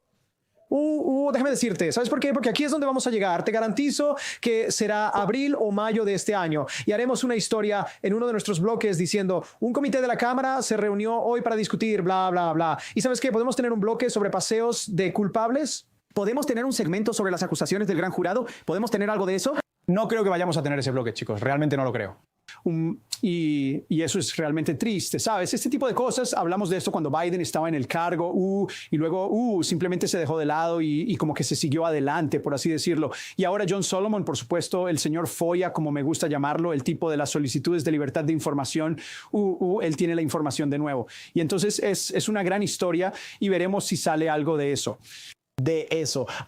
Déjame decirte, ¿sabes por qué? Porque aquí es donde vamos a llegar. Te garantizo que será abril o mayo de este año y haremos una historia en uno de nuestros bloques diciendo un comité de la Cámara se reunió hoy para discutir, bla, bla, bla. ¿Y sabes qué? ¿Podemos tener un bloque sobre paseos de culpables? ¿Podemos tener un segmento sobre las acusaciones del gran jurado? ¿Podemos tener algo de eso? No creo que vayamos a tener ese bloque, chicos. Realmente no lo creo. Y eso es realmente triste, ¿sabes? Este tipo de cosas, hablamos de esto cuando Biden estaba en el cargo, y luego simplemente se dejó de lado y como que se siguió adelante, por así decirlo. Y ahora John Solomon, por supuesto, el señor FOIA, como me gusta llamarlo, el tipo de las solicitudes de libertad de información, él tiene la información de nuevo. Y entonces es una gran historia y veremos si sale algo de eso.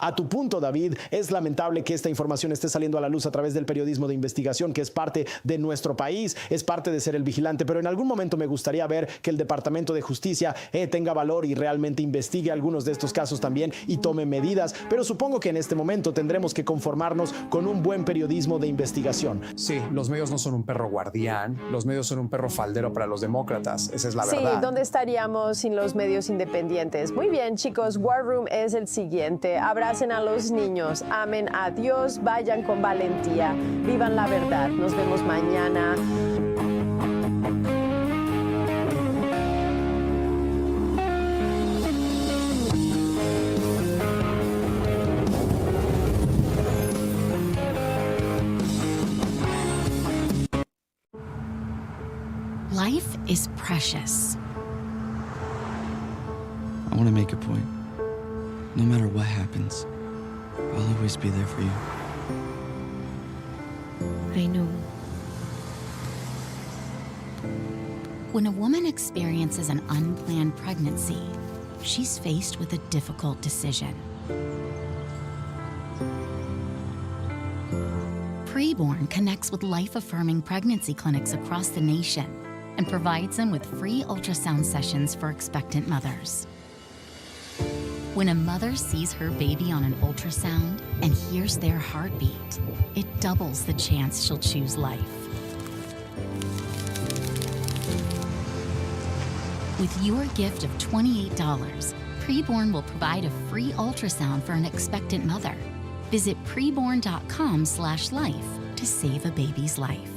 A tu punto, David, es lamentable que esta información esté saliendo a la luz a través del periodismo de investigación, que es parte de nuestro país, es parte de ser el vigilante, pero en algún momento me gustaría ver que el Departamento de Justicia tenga valor y realmente investigue algunos de estos casos también y tome medidas, pero supongo que en este momento tendremos que conformarnos con un buen periodismo de investigación. Sí, los medios no son un perro guardián, los medios son un perro faldero para los demócratas, esa es la verdad. Sí, ¿dónde estaríamos sin los medios independientes? Muy bien, chicos, War Room es el siguiente. Abracen a los niños, amen a Dios, vayan con valentía, vivan la verdad. Nos vemos mañana. Life is precious. I want to make a point. No matter what happens, I'll always be there for you. I know. When a woman experiences an unplanned pregnancy, she's faced with a difficult decision. Preborn connects with life-affirming pregnancy clinics across the nation and provides them with free ultrasound sessions for expectant mothers. When a mother sees her baby on an ultrasound and hears their heartbeat, it doubles the chance she'll choose life. With your gift of $28, Preborn will provide a free ultrasound for an expectant mother. Visit preborn.com/life to save a baby's life.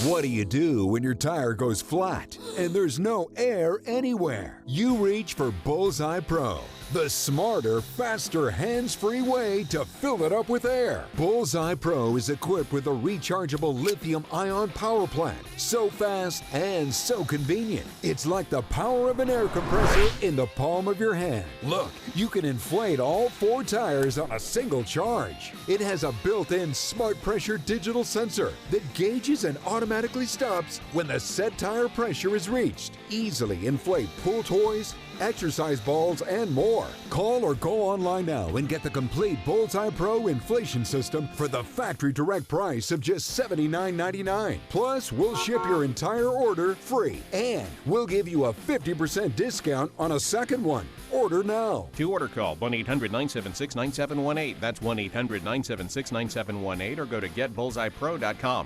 What do you do when your tire goes flat and there's no air anywhere? You reach for Bullseye Pro, the smarter, faster, hands-free way to fill it up with air. Bullseye Pro is equipped with a rechargeable lithium-ion power plant. So fast and so convenient. It's like the power of an air compressor in the palm of your hand. Look, you can inflate all 4 tires on a single charge. It has a built-in smart pressure digital sensor that gauges and automatically stops when the set tire pressure is reached. Easily inflate pool toys, exercise balls, and more. Call or go online now and get the complete Bullseye Pro inflation system for the factory direct price of just $79.99. Plus, we'll ship your entire order free, and we'll give you a 50% discount on a second one. Order now. To order, call 1-800-976-9718. That's 1-800-976-9718, or go to getbullseyepro.com.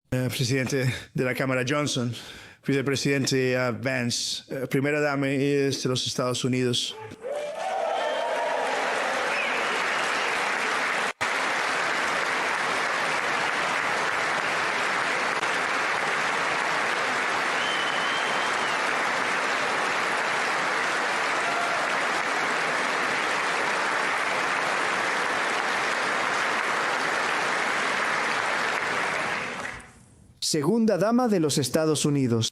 Presidente de la Cámara Johnson, vicepresidente Vance, primera dama de los Estados Unidos. Segunda dama de los Estados Unidos.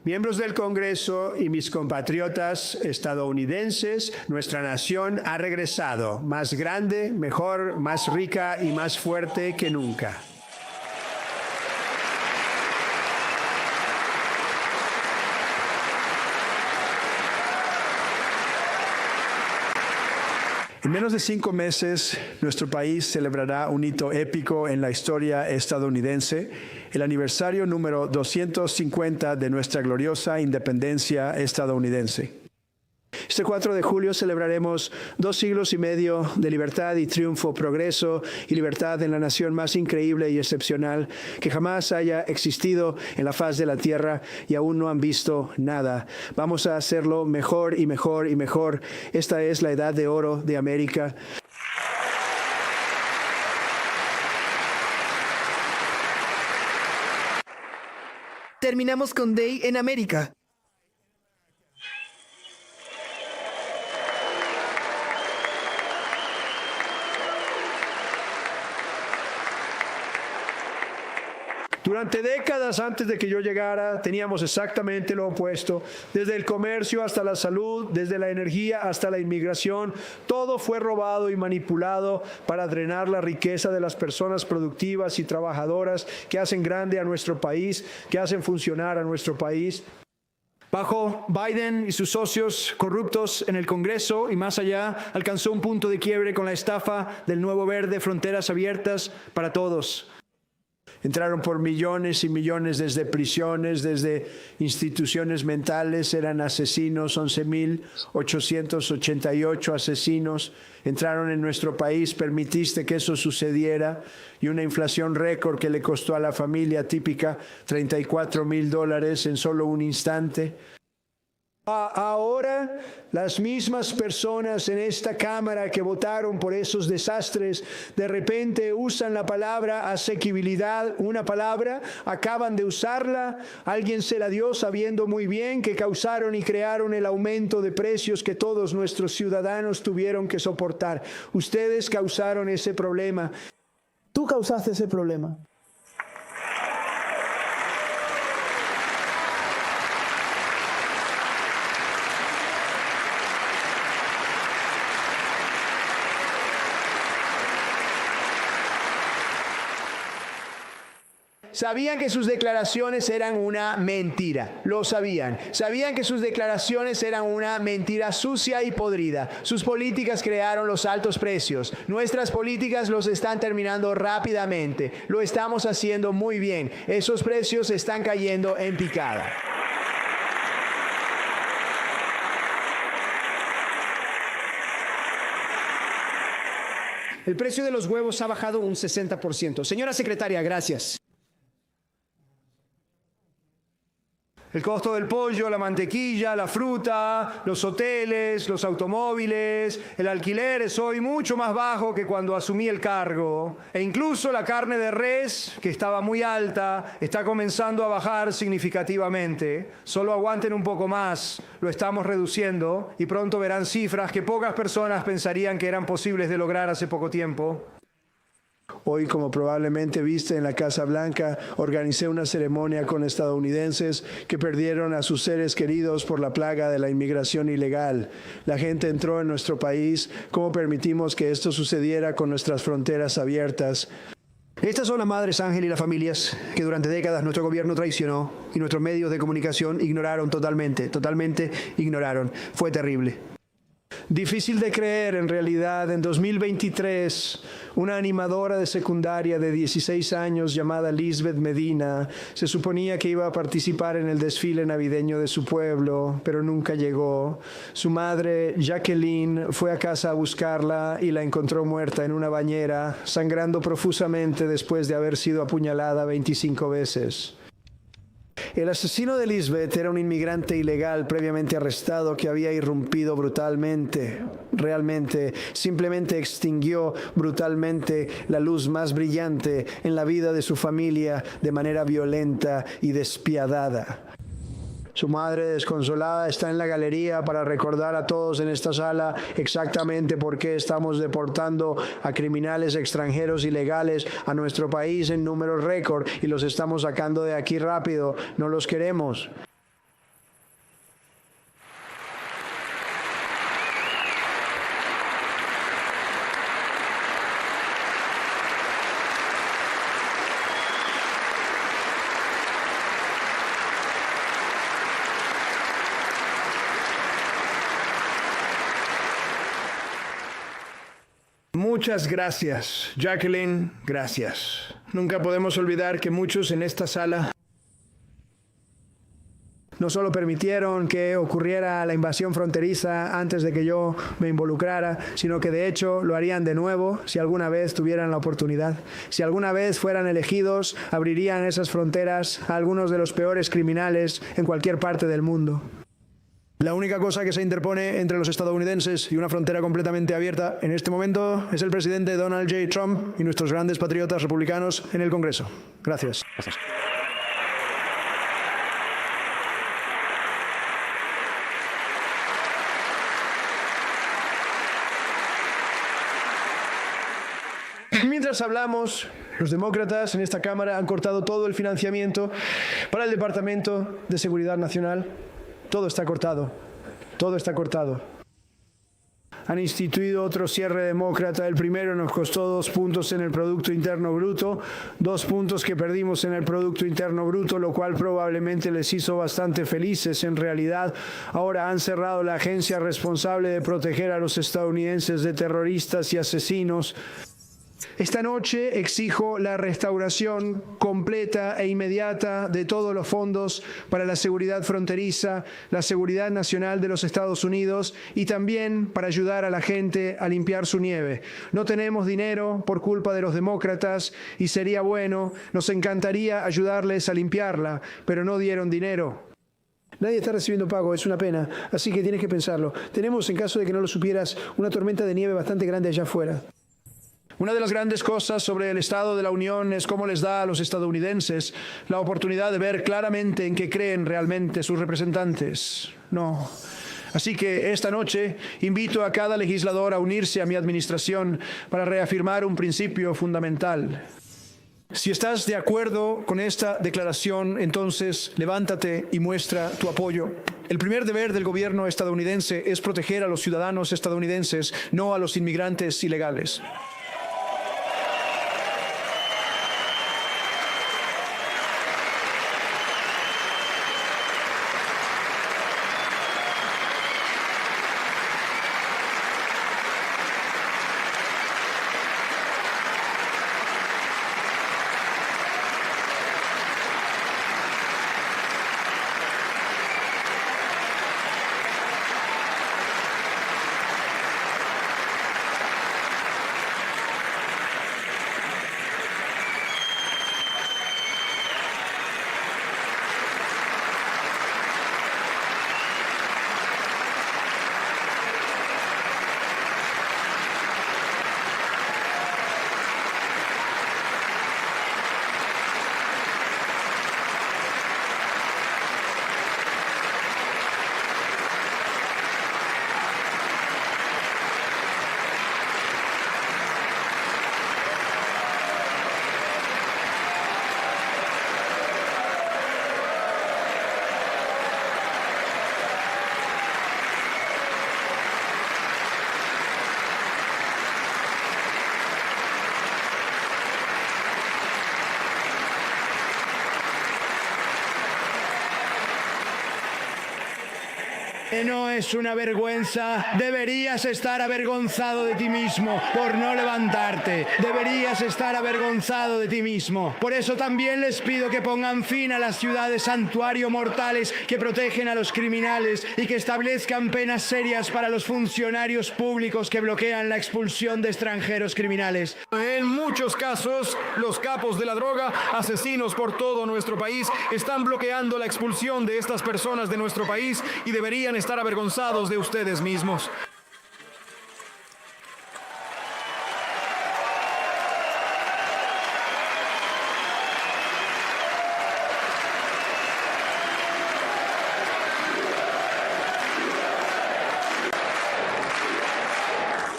Miembros del Congreso y mis compatriotas estadounidenses, nuestra nación ha regresado, más grande, mejor, más rica y más fuerte que nunca. En menos de 5 meses, nuestro país celebrará un hito épico en la historia estadounidense, el aniversario número 250 de nuestra gloriosa independencia estadounidense. Este 4 de julio celebraremos 2 siglos y medio de libertad y triunfo, progreso y libertad en la nación más increíble y excepcional que jamás haya existido en la faz de la tierra, y aún no han visto nada. Vamos a hacerlo mejor y mejor y mejor. Esta es la edad de oro de América. Terminamos con Day en América. Durante décadas antes de que yo llegara, teníamos exactamente lo opuesto. Desde el comercio hasta la salud, desde la energía hasta la inmigración, todo fue robado y manipulado para drenar la riqueza de las personas productivas y trabajadoras que hacen grande a nuestro país, que hacen funcionar a nuestro país. Bajo Biden y sus socios corruptos en el Congreso y más allá, alcanzó un punto de quiebre con la estafa del nuevo verde, fronteras abiertas para todos. Entraron por millones y millones desde prisiones, desde instituciones mentales, eran asesinos, 11.888 asesinos. Entraron en nuestro país, permitiste que eso sucediera, y una inflación récord que le costó a la familia típica $34,000 en solo un instante. Ahora, las mismas personas en esta Cámara que votaron por esos desastres, de repente usan la palabra asequibilidad, una palabra, acaban de usarla, alguien se la dio sabiendo muy bien que causaron y crearon el aumento de precios que todos nuestros ciudadanos tuvieron que soportar. Ustedes causaron ese problema. Tú causaste ese problema. Sabían que sus declaraciones eran una mentira, lo sabían. Sabían que sus declaraciones eran una mentira sucia y podrida. Sus políticas crearon los altos precios. Nuestras políticas los están terminando rápidamente. Lo estamos haciendo muy bien. Esos precios están cayendo en picada. El precio de los huevos ha bajado un 60%. Señora secretaria, gracias. El costo del pollo, la mantequilla, la fruta, los hoteles, los automóviles, el alquiler es hoy mucho más bajo que cuando asumí el cargo. E incluso la carne de res, que estaba muy alta, está comenzando a bajar significativamente. Solo aguanten un poco más, lo estamos reduciendo y pronto verán cifras que pocas personas pensarían que eran posibles de lograr hace poco tiempo. Hoy, como probablemente viste en la Casa Blanca, organicé una ceremonia con estadounidenses que perdieron a sus seres queridos por la plaga de la inmigración ilegal. La gente entró en nuestro país. ¿Cómo permitimos que esto sucediera con nuestras fronteras abiertas? Estas son las madres Ángel y las familias que durante décadas nuestro gobierno traicionó y nuestros medios de comunicación ignoraron totalmente ignoraron. Fue terrible. Difícil de creer, en realidad, en 2023, una animadora de secundaria de 16 años llamada Lisbeth Medina se suponía que iba a participar en el desfile navideño de su pueblo, pero nunca llegó. Su madre, Jacqueline, fue a casa a buscarla y la encontró muerta en una bañera, sangrando profusamente después de haber sido apuñalada 25 veces. El asesino de Lisbeth era un inmigrante ilegal previamente arrestado que había irrumpido brutalmente. Realmente, simplemente extinguió brutalmente la luz más brillante en la vida de su familia de manera violenta y despiadada. Su madre, desconsolada, está en la galería para recordar a todos en esta sala exactamente por qué estamos deportando a criminales extranjeros ilegales a nuestro país en números récord y los estamos sacando de aquí rápido. No los queremos. Muchas gracias, Jacqueline, gracias. Nunca podemos olvidar que muchos en esta sala no solo permitieron que ocurriera la invasión fronteriza antes de que yo me involucrara, sino que de hecho lo harían de nuevo si alguna vez tuvieran la oportunidad. Si alguna vez fueran elegidos, abrirían esas fronteras a algunos de los peores criminales en cualquier parte del mundo. La única cosa que se interpone entre los estadounidenses y una frontera completamente abierta en este momento es el presidente Donald J. Trump y nuestros grandes patriotas republicanos en el Congreso. Gracias. Gracias. Mientras hablamos, los demócratas en esta Cámara han cortado todo el financiamiento para el Departamento de Seguridad Nacional. Todo está cortado. Todo está cortado. Han instituido otro cierre demócrata. El primero nos costó 2 puntos en el Producto Interno Bruto, 2 puntos que perdimos en el Producto Interno Bruto, lo cual probablemente les hizo bastante felices. En realidad, ahora han cerrado la agencia responsable de proteger a los estadounidenses de terroristas y asesinos. Esta noche exijo la restauración completa e inmediata de todos los fondos para la seguridad fronteriza, la seguridad nacional de los Estados Unidos y también para ayudar a la gente a limpiar su nieve. No tenemos dinero por culpa de los demócratas y sería bueno, nos encantaría ayudarles a limpiarla, pero no dieron dinero. Nadie está recibiendo pago, es una pena, así que tienes que pensarlo. Tenemos, en caso de que no lo supieras, una tormenta de nieve bastante grande allá afuera. Una de las grandes cosas sobre el Estado de la Unión es cómo les da a los estadounidenses la oportunidad de ver claramente en qué creen realmente sus representantes. No. Así que esta noche invito a cada legislador a unirse a mi administración para reafirmar un principio fundamental. Si estás de acuerdo con esta declaración, entonces levántate y muestra tu apoyo. El primer deber del gobierno estadounidense es proteger a los ciudadanos estadounidenses, no a los inmigrantes ilegales. No es una vergüenza. Deberías estar avergonzado de ti mismo por no levantarte. Deberías estar avergonzado de ti mismo. Por eso también les pido que pongan fin a las ciudades santuario mortales que protegen a los criminales y que establezcan penas serias para los funcionarios públicos que bloquean la expulsión de extranjeros criminales. En muchos casos, los capos de la droga, asesinos por todo nuestro país, están bloqueando la expulsión de estas personas de nuestro país y deberían estar avergonzados de ustedes mismos.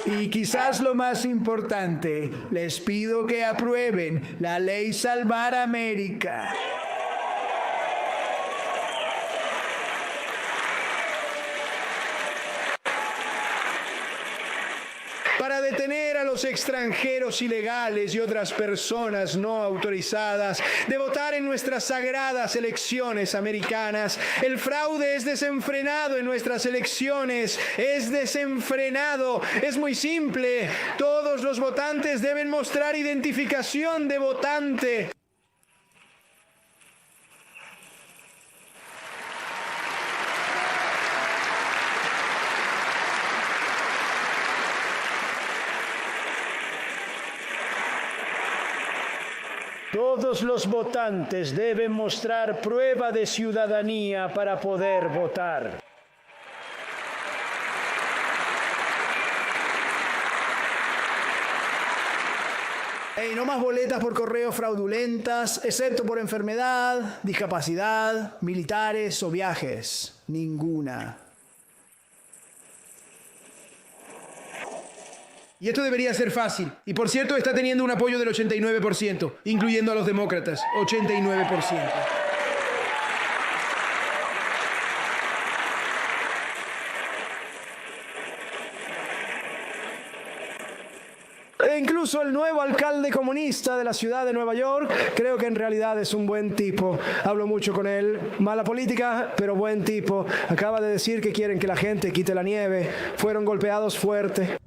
Y quizás lo más importante, les pido que aprueben la ley Salvar América. Para detener a los extranjeros ilegales y otras personas no autorizadas de votar en nuestras sagradas elecciones americanas. El fraude es desenfrenado en nuestras elecciones, es desenfrenado, es muy simple. Todos los votantes deben mostrar identificación de votante. Todos los votantes deben mostrar prueba de ciudadanía para poder votar. No más boletas por correo fraudulentas, excepto por enfermedad, discapacidad, militares o viajes. Ninguna. Y esto debería ser fácil. Y por cierto, está teniendo un apoyo del 89%, incluyendo a los demócratas. 89%. E incluso el nuevo alcalde comunista de la ciudad de Nueva York, creo que en realidad es un buen tipo. Hablo mucho con él. Mala política, pero buen tipo. Acaba de decir que quieren que la gente quite la nieve. Fueron golpeados fuerte.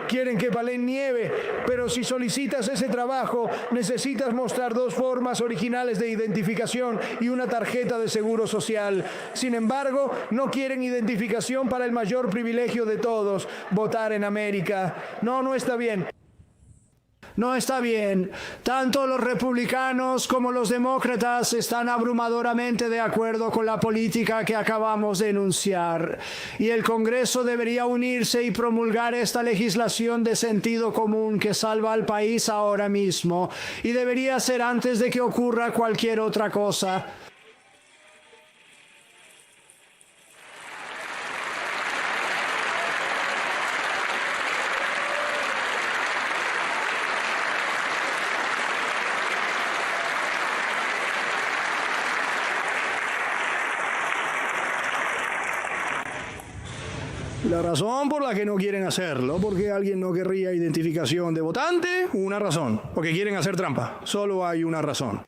Quieren que palen nieve, pero si solicitas ese trabajo, necesitas mostrar 2 formas originales de identificación y una tarjeta de seguro social. Sin embargo, no quieren identificación para el mayor privilegio de todos, votar en América. No está bien. No está bien. Tanto los republicanos como los demócratas están abrumadoramente de acuerdo con la política que acabamos de enunciar. Y el Congreso debería unirse y promulgar esta legislación de sentido común que salva al país ahora mismo. Y debería ser antes de que ocurra cualquier otra cosa. La razón por la que no quieren hacerlo, porque alguien no querría identificación de votante, una razón, porque quieren hacer trampa. Solo hay una razón.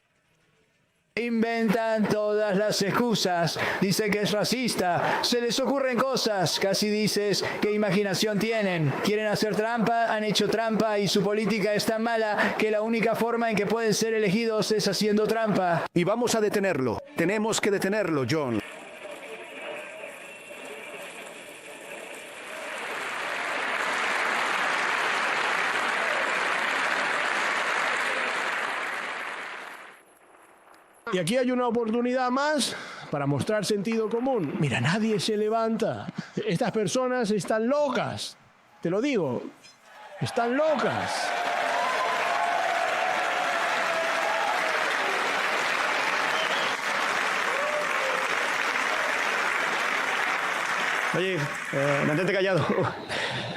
Inventan todas las excusas, dice que es racista, se les ocurren cosas, casi dices qué imaginación tienen, quieren hacer trampa, han hecho trampa y su política es tan mala que la única forma en que pueden ser elegidos es haciendo trampa. Y vamos a detenerlo, tenemos que detenerlo, John. Y aquí hay una oportunidad más para mostrar sentido común. Mira, nadie se levanta. Estas personas están locas. Te lo digo, están locas. Oye, mantente callado.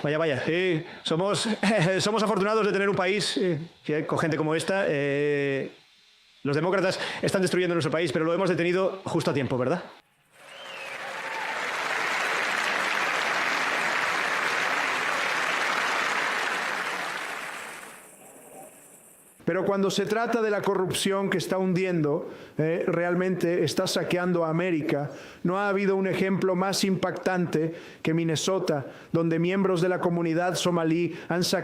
Vaya. Somos afortunados de tener un país con gente como esta. Los demócratas están destruyendo nuestro país, pero lo hemos detenido justo a tiempo, ¿verdad? Pero cuando se trata de la corrupción que está hundiendo, realmente está saqueando a América, no ha habido un ejemplo más impactante que Minnesota, donde miembros de la comunidad somalí han sacado